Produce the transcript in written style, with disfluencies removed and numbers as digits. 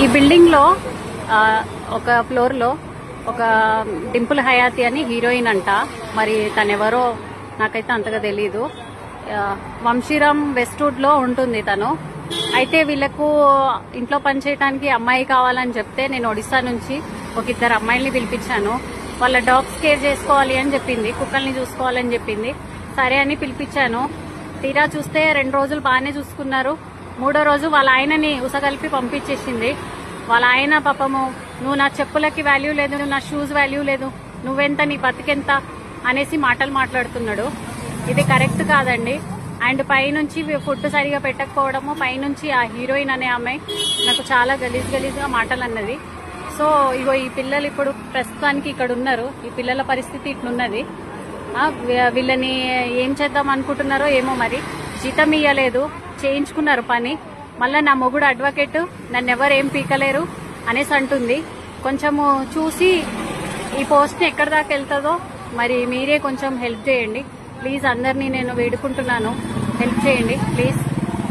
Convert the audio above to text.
ఈ బిల్డింగ్ లో ఒక ఫ్లోర్ లో ఒక డింపుల్ హయాతి అని హీరోయిన్ అంట. మరి తనెవరో నాకైతే అంతగా తెలీదు. వంశీరామ్ వెస్ట్వుడ్ లో ఉంటుంది తను. అయితే వీళ్లకు ఇంట్లో పనిచేయడానికి అమ్మాయి కావాలని చెప్తే నేను ఒడిశా నుంచి ఒక 2 అమ్మాయిల్ని పిలిపించాను. వాళ్ళ డాగ్స్ కేర్ చేసుకోవాలి అని చెప్పింది, కుక్కల్ని చూసుకోవాలని చెప్పింది. సరే అని పిలిపించాను. తీరా చూస్తే 2 రోజులు బాగానే చూసుకున్నారు. 3వ రోజు వాళ్ళ ఆయనని ఉసగలిపి పంపించేసింది. వాళ్ళ ఆయన పాపము, నువ్వు నా చెప్పులకి వాల్యూ లేదు, నా షూస్ వాల్యూ లేదు, నువ్వెంత, నీ బతికెంత అనేసి మాటలు మాట్లాడుతున్నాడు. ఇది కరెక్ట్ కాదండి. అండ్ పైనుంచి ఫుడ్ సరిగా పెట్టకపోవడము, పైనుంచి ఆ హీరోయిన్ అనే ఆమె నాకు చాలా గలీజ్గా మాటలు అన్నది. సో ఇగో ఈ పిల్లలు ఇప్పుడు ప్రస్తుతానికి ఇక్కడ ఉన్నారు. ఈ పిల్లల పరిస్థితి ఇట్లున్నది. వీళ్ళని ఏం చేద్దాం అనుకుంటున్నారో ఏమో. మరి జీతం ఇయ్యలేదు, చేయించుకున్నారు పని. మళ్ళా నా మొగుడు అడ్వకేట్, నన్ను ఎవరేం పీకలేరు అనేసి అంటుంది. కొంచెము చూసి ఈ పోస్ట్ ని ఎక్కడి దాకా వెళ్తుందో మరి మీరే కొంచెం హెల్ప్ చేయండి ప్లీజ్. అందరినీ నేను వేడుకుంటున్నాను, హెల్ప్ చేయండి ప్లీజ్.